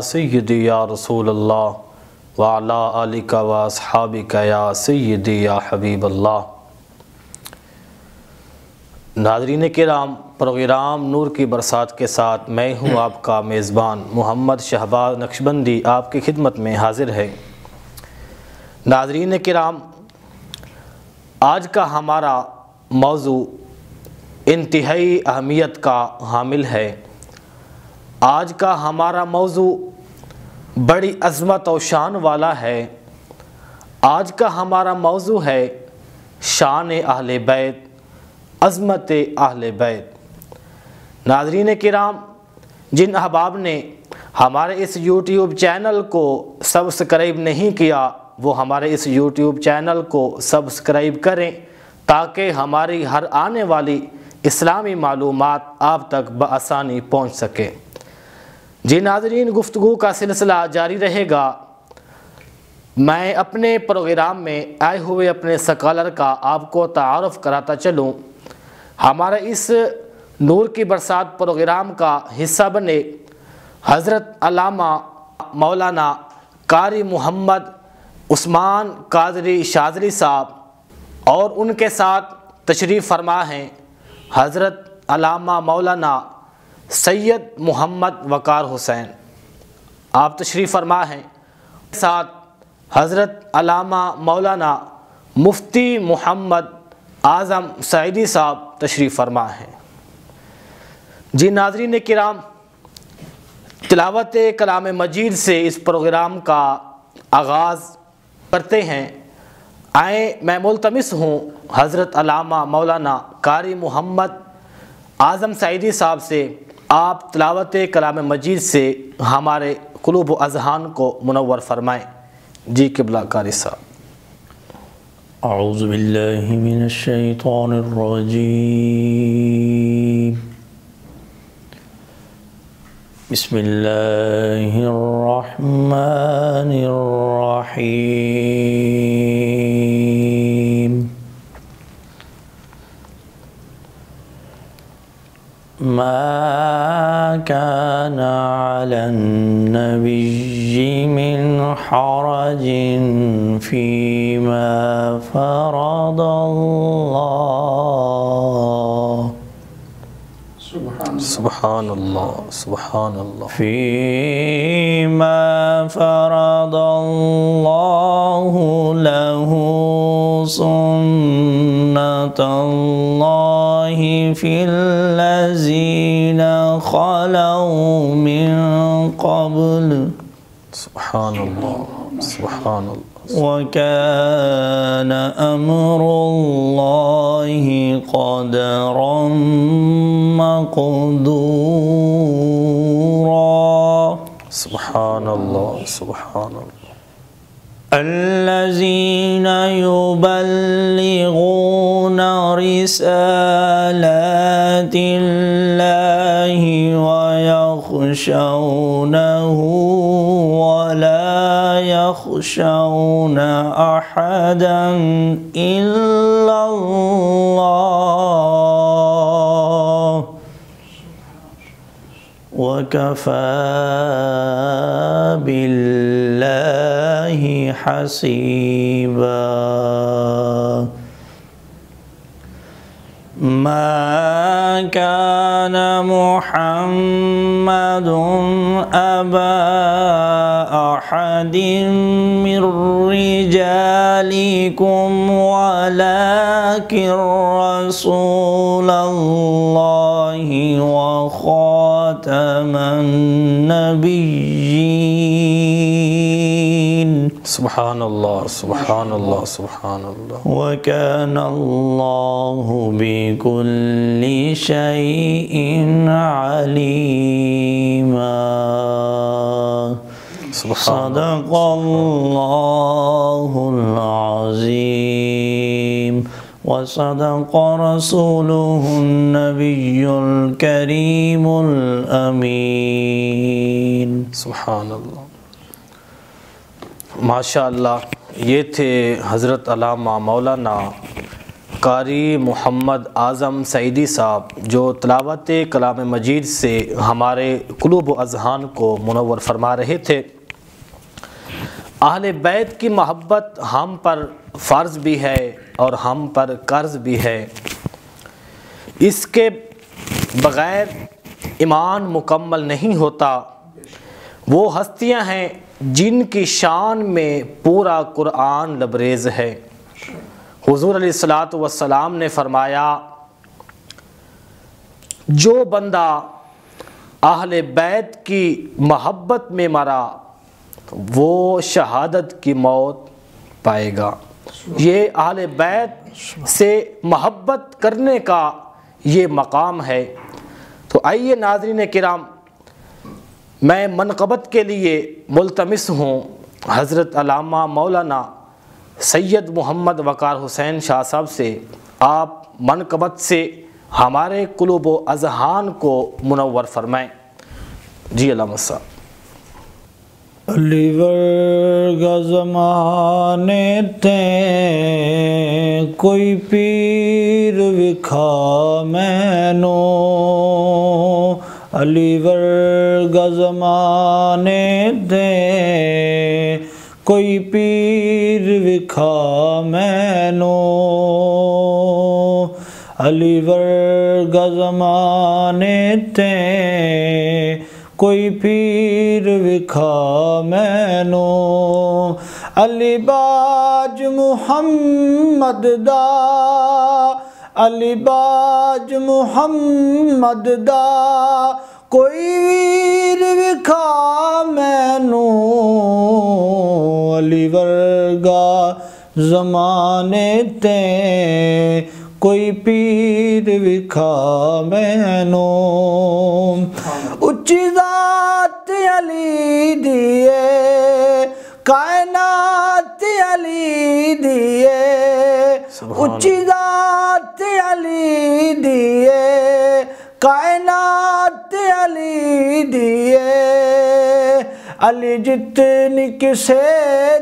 سیدی یا رسول اللہ وعلا آلک و اصحابک یا سیدی یا حبیب اللہ۔ ناظرین کرام، پروگرام نور کی برسات کے ساتھ میں ہوں آپ کا میزبان محمد شہباز نقشبندی آپ کی خدمت میں حاضر ہے۔ ناظرین کرام، آج کا ہمارا موضوع انتہائی اہمیت کا حامل ہے۔ آج کا ہمارا موضوع بڑی عظمت و شان والا ہے۔ آج کا ہمارا موضوع ہے شان اہل بیت، عظمت اہل بیت۔ ناظرین کرام، جن احباب نے ہمارے اس یوٹیوب چینل کو سبسکرائب نہیں کیا وہ ہمارے اس یوٹیوب چینل کو سبسکرائب کریں تاکہ ہماری ہر آنے والی اسلامی معلومات آپ تک بآسانی پہنچ سکے۔ جی ناظرین، گفتگو کا سلسلہ جاری رہے گا۔ میں اپنے پروگرام میں آئے ہوئے اپنے سکالر کا آپ کو تعارف کراتا چلوں۔ ہمارے اس نور کی برسات پروگرام کا حصہ بنے حضرت علامہ مولانا قاری محمد عثمان قادری شاذلی صاحب، اور ان کے ساتھ تشریف فرما ہیں حضرت علامہ مولانا سید محمد وقار حسین۔ آپ تشریف فرما ہیں۔ ساتھ حضرت علامہ مولانا مفتی محمد اعظم سعیدی صاحب تشریف فرما ہیں۔ جی ناظرین کرام، تلاوت کلام مجید سے اس پروگرام کا آغاز کرتے ہیں۔ آئیں، میں ملتمس ہوں حضرت علامہ مولانا قاری محمد اعظم سعیدی صاحب سے آپ تلاوت کلام مجید سے ہمارے قلوب و اذہان کو منور فرمائیں۔ جی قبلہ قاری صاحب۔ اعوذ باللہ من الشیطان الرجیم، بسم اللہ الرحمن الرحیم۔ ما كان على النبي من حرج فيما فرض الله سبحان اللہ سبحان اللہ فيما فرض الله له سنة الله في الذين خلوا من قبل سبحان اللہ سبحان اللہ۔ وكان أمر الله قدرا مقدورا۔ سبحان اللہ سبحان اللہ۔ الذين يبلغون رسالات الله ويخشونه ولا يخشون أحدا إلا الله وكفى بالله حسيبا۔ ما كان محمد أبا أحد من رجالكم ولكن رسول الله وخاتم النبيين۔ سبحان اللہ سبحان اللہ سبحان اللہ۔ وكان الله بكل شيء عليما۔ صدق الله العظيم وصدق رسوله النبي الكريم الأمين۔ سبحان اللہ۔ ماشاء اللہ، یہ تھے حضرت علامہ مولانا قاری محمد اعظم سعیدی صاحب جو تلاوت کلام مجید سے ہمارے قلوب و اذہان کو منور فرما رہے تھے۔ اہل بیت کی محبت ہم پر فرض بھی ہے اور ہم پر قرض بھی ہے، اس کے بغیر ایمان مکمل نہیں ہوتا۔ وہ ہستیاں ہیں جن کی شان میں پورا قرآن لبریز ہے۔ حضور علیہ الصلوۃ والسلام نے فرمایا، جو بندہ اہل بیت کی محبت میں مرا وہ شہادت کی موت پائے گا۔ یہ اہل بیت سے محبت کرنے کا یہ مقام ہے۔ تو آئیے ناظرین کرام، میں منقبت کے لیے ملتمس ہوں حضرت علامہ مولانا سید محمد وقار حسین شاہ صاحب سے، آپ منقبت سے ہمارے قلوب و اذہان کو منور فرمائیں۔ جی علامہ صاحب۔ علی ورگا زمانے تے کوئی پیر وکھا مینو، علی ورگا زمانے تے کوئی پیر وکھا مینو، علی ورگا زمانے تے کوئی پیر وکھا مینو، علی باج محمد دا، علی باج محمد دا کوئی ویر وکھا مینو، علی ورگا زمانے تے کوئی پیر وکھا مینو، اچھی ذات علی دیے کائنات علی دیے، اچھی ذات علی دیے کائنات علی دیے، علی جتنی کسے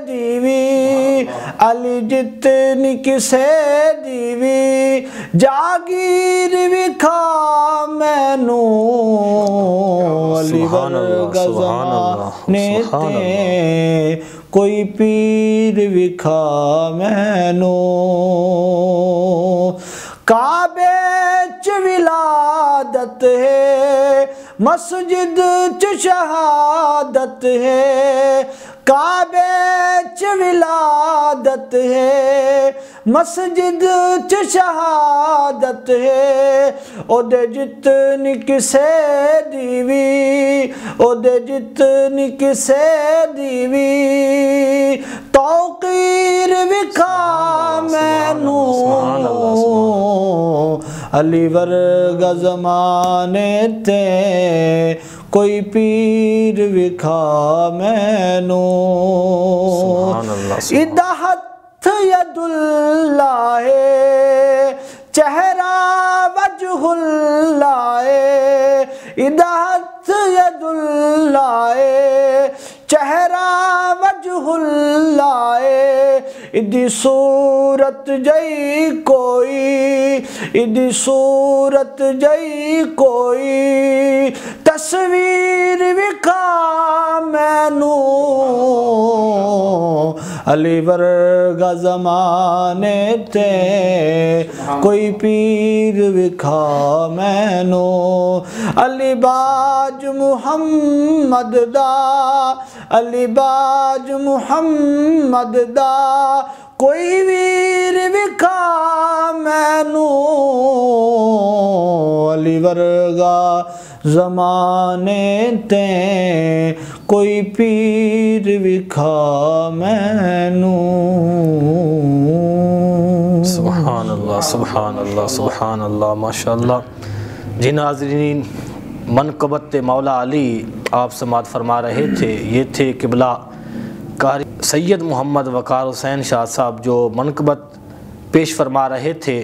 دیوی، علی جتنی کسے دیوی جاگیر وکھا مینو، علی ورگا زمانے تے کوئی پیر وکھا مینو، کعبے چ ولادت ہے مسجد چ شہادت ہے، کعبے چ ولادت ہے مسجد چ شہادت ہے، او دے جتنی کسے دیوی، او دے جتنی کسے دیوی توقیر وکھا مینو، علی ورگا زمانے تے کوئی پیر وکھا مینو، ادا ہتھ ید اللہ چہرہ وجہ اللہ، ادا ہتھ ید اللہ چہرہ وجہ اللہ، ادی صورت جئی کوئی، ادی صورت جئی کوئی تصویر وکھا مینو، علی ورگا زمانے تے کوئی پیر وکھا مینو، علی باج محمد دا، علی باج محمد دا کوئی ویر وکھا مینو، علی ورگا زمانے تے کوئی پیر وکھا مینو۔ سبحان اللہ سبحان اللہ سبحان اللہ، ماشاءاللہ۔ جی ناظرین، منقبت مولا علی آپ سماعت فرما رہے تھے، یہ تھے قبلہ قاری سید محمد وقار حسین شاہ صاحب جو منقبت پیش فرما رہے تھے۔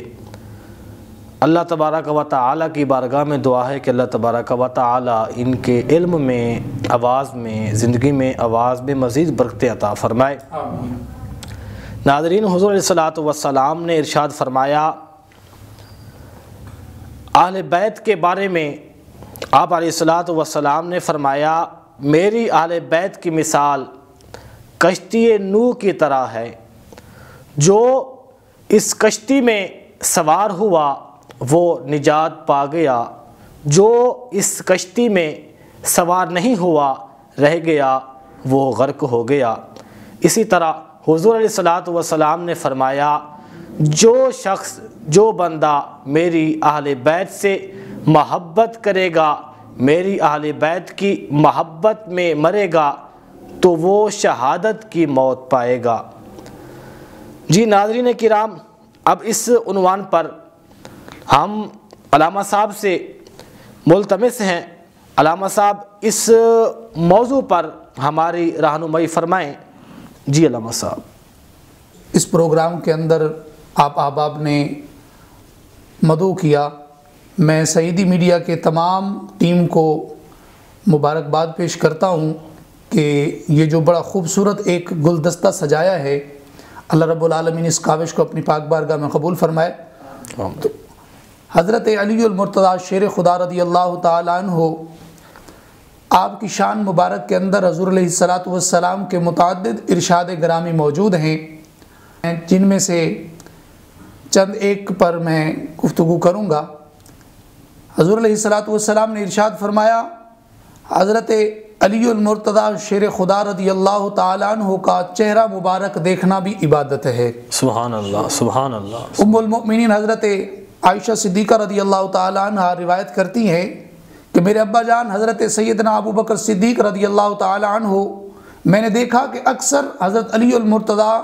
اللہ تبارک و تعالی کی بارگاہ میں دعا ہے کہ اللہ تبارک و تعالی ان کے علم میں، آواز میں، زندگی میں، آواز میں مزید برکتیں عطا فرمائے۔ ناظرین، حضور علیہ الصلوۃ والسلام نے ارشاد فرمایا، اہل بیت کے بارے میں آپ علیہ الصلاۃ والسلام نے فرمایا میری اہل بیت کی مثال کشتی نوح کی طرح ہے، جو اس کشتی میں سوار ہوا وہ نجات پا گیا، جو اس کشتی میں سوار نہیں ہوا رہ گیا وہ غرق ہو گیا۔ اسی طرح حضور علیہ الصلاۃ والسلام نے فرمایا جو شخص جو بندہ میری اہل بیت سے محبت کرے گا، میری اہل بیت کی محبت میں مرے گا تو وہ شہادت کی موت پائے گا۔ جی ناظرین کرام، اب اس عنوان پر ہم علامہ صاحب سے ملتمس ہیں، علامہ صاحب اس موضوع پر ہماری رہنمائی فرمائیں۔ جی علامہ صاحب، اس پروگرام کے اندر آپ احباب نے مدعو کیا، میں سعیدی میڈیا کے تمام ٹیم کو مبارکباد پیش کرتا ہوں کہ یہ جو بڑا خوبصورت ایک گلدستہ سجایا ہے، اللہ رب العالمین اس کاوش کو اپنی پاک بارگاہ میں قبول فرمائے۔ تو حضرت علی المرتضیٰ شیر خدا رضی اللہ تعالیٰ عنہ، آپ کی شان مبارک کے اندر حضور علیہ الصلاۃ والسلام کے متعدد ارشاد گرامی موجود ہیں، جن میں سے چند ایک پر میں گفتگو کروں گا۔ حضور علیہ الصلاۃ والسلام نے ارشاد فرمایا حضرت علی المرتضیٰ شیر خدا رضی اللہ تعالیٰ عنہ کا چہرہ مبارک دیکھنا بھی عبادت ہے۔ سبحان اللہ، سبحان اللہ۔ ام المؤمنین حضرت عائشہ صدیقہ رضی اللہ تعالیٰ عنہ روایت کرتی ہیں کہ میرے ابا جان حضرت سیدنا ابو بکر صدیق رضی اللہ تعالیٰ عنہ، میں نے دیکھا کہ اکثر حضرت علی المرتضیٰ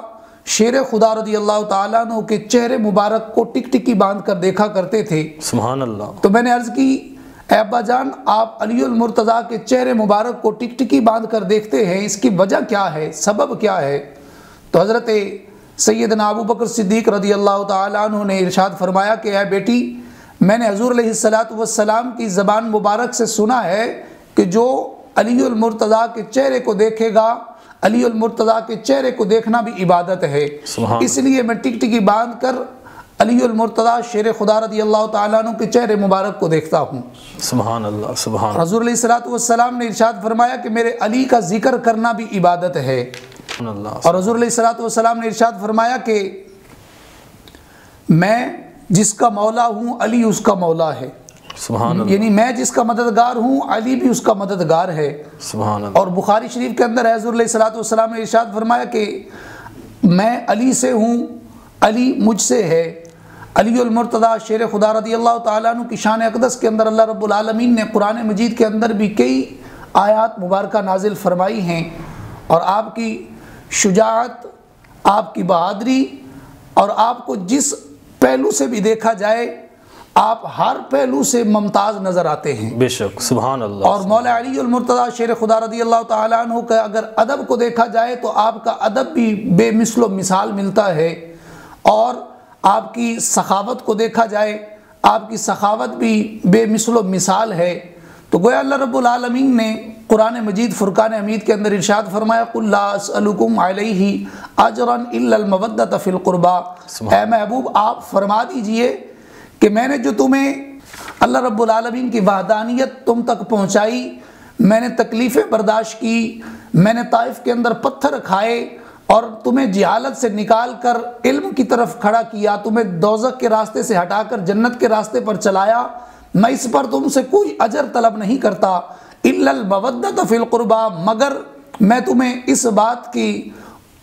شیر خدا رضی اللہ تعالیٰ عنہ کے چہرے مبارک کو ٹک ٹکی باندھ کر دیکھا کرتے تھے۔ سبحان اللہ۔ تو میں نے عرض کی اے ابا جان، آپ علی المرتضیٰ کے چہرے مبارک کو ٹک ٹکی باندھ کر دیکھتے ہیں، اس کی وجہ کیا ہے، سبب کیا ہے؟ تو حضرت سیدنا ابو بکر صدیق رضی اللہ تعالیٰ عنہ نے ارشاد فرمایا کہ اے بیٹی، میں نے حضور علیہ الصلاۃ والسلام کی زبان مبارک سے سنا ہے کہ جو علی المرتضیٰ کے چہرے کو دیکھے گا، علی المرتضیٰ کے چہرے کو دیکھنا بھی عبادت ہے، اس لیے میں ٹک ٹکی باندھ کر علی المرتضیٰ شیر خدا رضی اللہ تعالیٰ عنہ کے چہرے مبارک کو دیکھتا ہوں۔ سبحان اللہ، سبحان اللہ۔ حضور علیہ الصلاۃ والسلام نے ارشاد فرمایا کہ میرے علی کا ذکر کرنا بھی عبادت ہے، اور حضور علیہ الصلاۃ والسلام نے ارشاد فرمایا کہ میں جس کا مولا ہوں علی اس کا مولا ہے، سبحان اللہ، یعنی میں جس کا مددگار ہوں علی بھی اس کا مددگار ہے۔ سبحان اللہ۔ اور بخاری شریف کے اندر حضور علیہ الصلاۃ والسلام نے ارشاد فرمایا کہ میں علی سے ہوں، علی مجھ سے ہے۔ علی المرتضیٰ شیر خدا رضی اللہ تعالیٰ عنہ کی شان اقدس کے اندر اللہ رب العالمین نے قرآن مجید کے اندر بھی کئی آیات مبارکہ نازل فرمائی ہیں، اور آپ کی شجاعت، آپ کی بہادری، اور آپ کو جس پہلو سے بھی دیکھا جائے آپ ہر پہلو سے ممتاز نظر آتے ہیں، بے شک، سبحان اللہ۔ اور مولا علی المرتضیٰ شیر خدا رضی اللہ تعالیٰ عنہ کا اگر ادب کو دیکھا جائے تو آپ کا ادب بھی بے مثل و مثال ملتا ہے، اور آپ کی سخاوت کو دیکھا جائے آپ کی سخاوت بھی بے مثل و مثال ہے۔ تو گویا اللہ رب العالمین نے قرآن مجید فرقان حمید کے اندر ارشاد فرمایا قُلْ لَا أَسْأَلُكُمْ عَلَيْهِ أَجْرًا إِلَّا الْمَوَدَّةَ فِي الْقُرْبَى، اے محبوب آپ فرما دیجئے کہ میں نے جو تمہیں اللہ رب العالمین کی وحدانیت تم تک پہنچائی، میں نے تکلیفیں برداشت کی، میں نے طائف کے اندر پتھر کھائے اور تمہیں جہالت سے نکال کر علم کی طرف کھڑا کیا، تمہیں دوزخ کے راستے سے ہٹا کر جنت کے راستے پر چلایا، میں اس پر تم سے کوئی اجر طلب نہیں کرتا الا المودۃ فی القربى، مگر میں تمہیں اس بات کی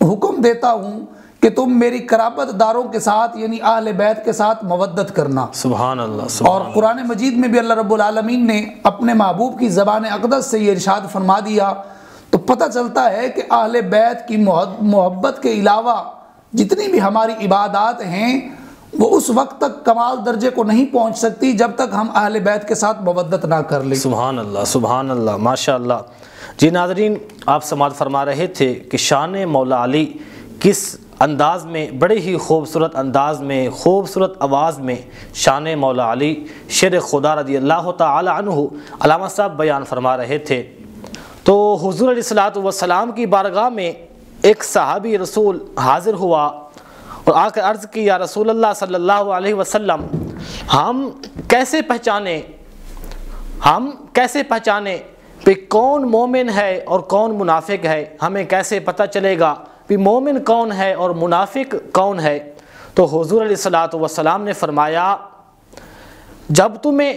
حکم دیتا ہوں کہ تم میری قرابت داروں کے ساتھ یعنی اہل بیت کے ساتھ مودت کرنا۔ سبحان اللہ۔ اور قرآن مجید میں بھی اللہ رب العالمین نے اپنے محبوب کی زبان اقدس سے یہ ارشاد فرما دیا، تو پتہ چلتا ہے کہ اہل بیت کی محبت کے علاوہ جتنی بھی ہماری عبادات ہیں وہ اس وقت تک کمال درجے کو نہیں پہنچ سکتی جب تک ہم اہل بیت کے ساتھ مودت نہ کر لیں۔ سبحان اللہ، سبحان اللہ، ماشاء اللہ۔ جی ناظرین، آپ سماعت فرما رہے تھے کہ شان مولا علی کس انداز میں، بڑے ہی خوبصورت انداز میں، خوبصورت آواز میں شان مولا علی شیر خدا رضی اللہ تعالی عنہ علامہ صاحب بیان فرما رہے تھے۔ تو حضور علیہ الصلوۃ والسلام کی بارگاہ میں ایک صحابی رسول حاضر ہوا اور آ کر عرض کی یا رسول اللہ صلی اللہ علیہ وسلم ہم کیسے پہچانیں کہ کون مومن ہے اور کون منافق ہے؟ ہمیں کیسے پتہ چلے گا کہ مومن کون ہے اور منافق کون ہے؟ تو حضور علیہ الصلوۃ والسلام نے فرمایا جب تمہیں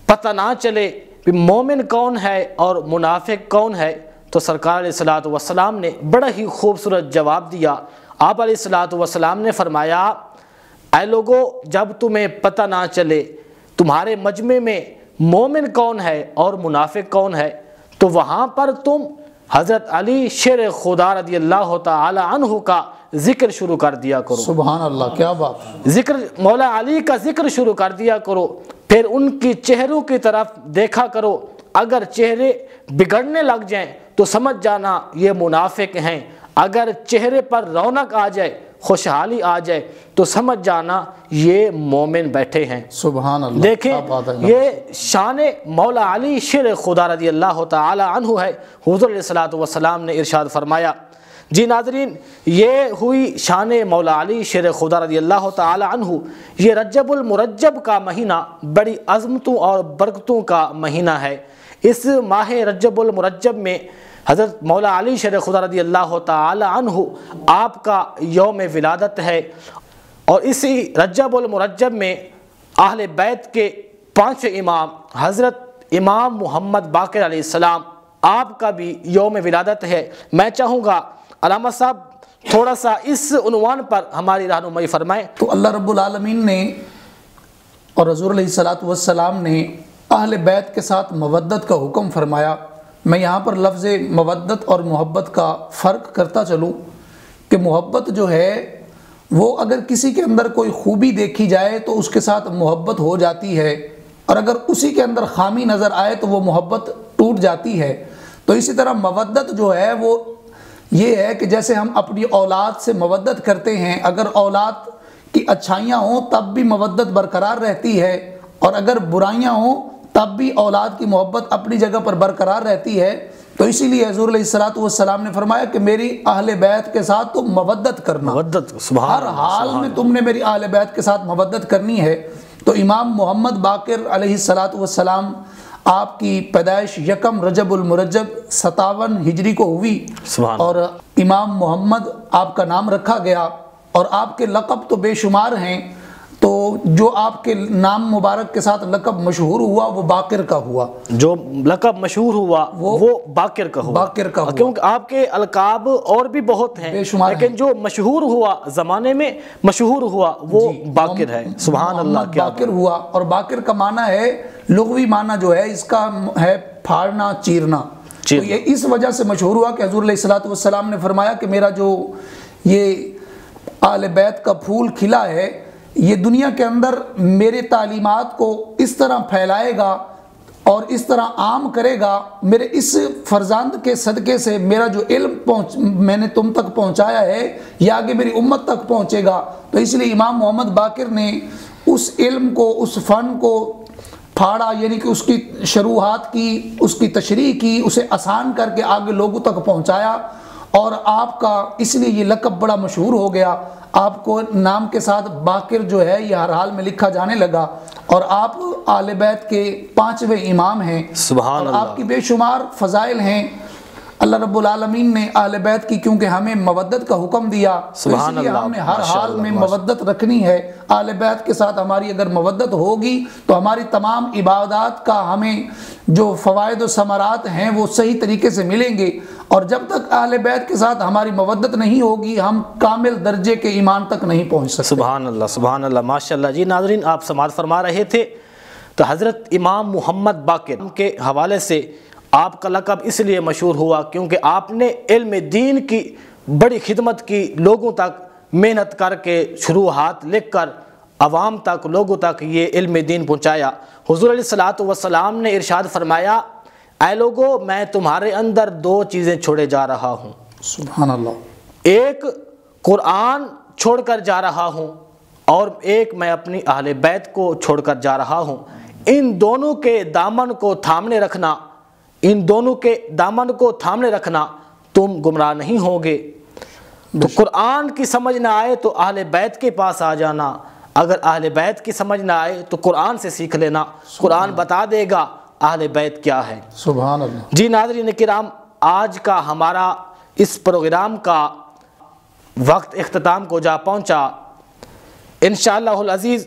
پتہ نہ چلے کہ مومن کون ہے اور منافق کون ہے تو سرکار علیہ الصلوۃ والسلام نے بڑا ہی خوبصورت جواب دیا۔ آپ علیہ الصلوۃ والسلام نے فرمایا اے لوگو جب تمہیں پتہ نہ چلے تمہارے مجمع میں مومن کون ہے اور منافق کون ہے تو وہاں پر تم حضرت علی شیر خدا رضی اللہ تعالی عنہ کا ذکر شروع کر دیا کرو۔ سبحان اللہ، کیا بات ہے۔ ذکر مولا علی کا ذکر شروع کر دیا کرو، پھر ان کی چہروں کی طرف دیکھا کرو، اگر چہرے بگڑنے لگ جائیں تو سمجھ جانا یہ منافق ہیں، اگر چہرے پر رونق آ جائے خوشحالی آ جائے تو سمجھ جانا یہ مومن بیٹھے ہیں۔ سبحان اللہ، دیکھیں کیا بات ہے۔ یہ شان مولا علی شیر خدا رضی اللہ تعالی عنہ ہے۔ حضور علیہ الصلوۃ والسلام نے ارشاد فرمایا۔ جی ناظرین، یہ ہوئی شان مولا علی شیر خدا رضی اللہ تعالی عنہ۔ یہ رجب المرجب کا مہینہ بڑی عظمتوں اور برکتوں کا مہینہ ہے۔ اس ماہ رجب المرجب میں حضرت مولا علی شیر خدا رضی اللہ تعالی عنہ آپ کا یوم ولادت ہے، اور اسی رجب المرجب میں اہل بیت کے 5 امام حضرت امام محمد باقر علیہ السلام آپ کا بھی یوم ولادت ہے۔ میں چاہوں گا علامہ صاحب تھوڑا سا اس عنوان پر ہماری رہنمائی فرمائیں۔ تو اللہ رب العالمین نے اور حضور علیہ الصلوۃ والسلام نے اہل بیت کے ساتھ مودت کا حکم فرمایا۔ میں یہاں پر لفظ مودت اور محبت کا فرق کرتا چلوں کہ محبت جو ہے وہ اگر کسی کے اندر کوئی خوبی دیکھی جائے تو اس کے ساتھ محبت ہو جاتی ہے، اور اگر اسی کے اندر خامی نظر آئے تو وہ محبت ٹوٹ جاتی ہے۔ تو اسی طرح مودت جو ہے وہ یہ ہے کہ جیسے ہم اپنی اولاد سے مودت کرتے ہیں، اگر اولاد کی اچھائیاں ہوں تب بھی مودت برقرار رہتی ہے، اور اگر برائیاں ہوں تب بھی اولاد کی محبت اپنی جگہ پر برقرار رہتی ہے۔ تو اسی لیے حضور علیہ الصلوۃ والسلام نے فرمایا کہ میری اہل بیت کے ساتھ تم مودت کرنا، ہر حال میں تم نے میری اہل بیت کے ساتھ مودت کرنی ہے۔ تو امام محمد باقر علیہ الصلوۃ والسلام آپ کی پیدائش 1 رجب المرجب 57 ہجری کو ہوئی، اور امام محمد آپ کا نام رکھا گیا، اور آپ کے لقب تو بے شمار ہیں۔ تو جو آپ کے نام مبارک کے ساتھ لقب مشہور ہوا وہ باقر کا ہوا، جو لقب مشہور ہوا وہ باقر کا ہوا، کیونکہ آپ کے القاب اور بھی بہت ہیں لیکن جو مشہور ہوا زمانے میں مشہور ہوا وہ باقر ہے۔ سبحان اللہ، کیا باقر ہوا۔ اور باقر کا معنی ہے، لغوی معنی جو ہے اس کا ہے پھاڑنا، چیرنا۔ تو یہ اس وجہ سے مشہور ہوا کہ حضور علیہ الصلوۃ والسلام نے فرمایا کہ میرا جو یہ آل بیت کا پھول کھلا ہے یہ دنیا کے اندر میرے تعلیمات کو اس طرح پھیلائے گا اور اس طرح عام کرے گا، میرے اس فرزند کے صدقے سے میرا جو علم میں نے تم تک پہنچایا ہے یہ آگے میری امت تک پہنچے گا۔ تو اس لیے امام محمد باقر نے اس علم کو، اس فن کو پھاڑا، یعنی کہ اس کی شروحات کی، اس کی تشریح کی، اسے آسان کر کے آگے لوگوں تک پہنچایا، اور آپ کا اس لیے یہ لقب بڑا مشہور ہو گیا۔ آپ کو نام کے ساتھ باقر جو ہے یہ ہر حال میں لکھا جانے لگا، اور آپ آل بیت کے 5ویں امام ہیں۔ سبحان اللہ، آپ کی بے شمار فضائل ہیں۔ اللہ رب العالمین نے آل بیت کی کیونکہ ہمیں مودت کا حکم دیا، تو اس لیے ہم نے ہر حال میں مودت رکھنی ہے۔ آل بیت کے ساتھ ہماری اگر مودت ہوگی تو ہماری تمام عبادات کا ہمیں جو فوائد و ثمرات ہیں وہ صحیح طریقے سے ملیں گے، اور جب تک اہل بیت کے ساتھ ہماری مودت نہیں ہوگی ہم کامل درجے کے ایمان تک نہیں پہنچ سکتے۔ سبحان اللہ، سبحان اللہ، ماشاءاللہ۔ جی ناظرین، آپ سماعت فرما رہے تھے تو حضرت امام محمد باقر کے حوالے سے آپ کا لقب اس لیے مشہور ہوا کیونکہ آپ نے علم دین کی بڑی خدمت کی، لوگوں تک محنت کر کے شروحات لکھ کر عوام تک، لوگوں تک یہ علم دین پہنچایا۔ حضور علیہ الصلوۃ والسلام نے ارشاد فرمایا اے لوگو میں تمہارے اندر 2 چیزیں چھوڑے جا رہا ہوں، سبحان اللہ، ایک قرآن چھوڑ کر جا رہا ہوں اور ایک میں اپنی اہل بیت کو چھوڑ کر جا رہا ہوں، ان دونوں کے دامن کو تھامنے رکھنا، ان دونوں کے دامن کو تھامنے رکھنا، تم گمراہ نہیں ہوگے۔ تو قرآن کی سمجھ نہ آئے تو اہل بیت کے پاس آ جانا، اگر اہل بیت کی سمجھ نہ آئے تو قرآن سے سیکھ لینا، قرآن بتا دے گا اہل بیت کیا ہے۔ سبحان اللہ۔ جی ناظرین کرام، آج کا ہمارا اس پروگرام کا وقت اختتام کو جا پہنچا۔ انشاءاللہ العزیز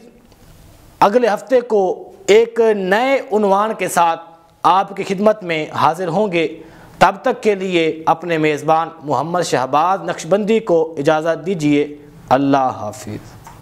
اگلے ہفتے کو ایک نئے عنوان کے ساتھ آپ کی خدمت میں حاضر ہوں گے۔ تب تک کے لیے اپنے میزبان محمد شہباز نقشبندی کو اجازت دیجیے۔ اللہ حافظ۔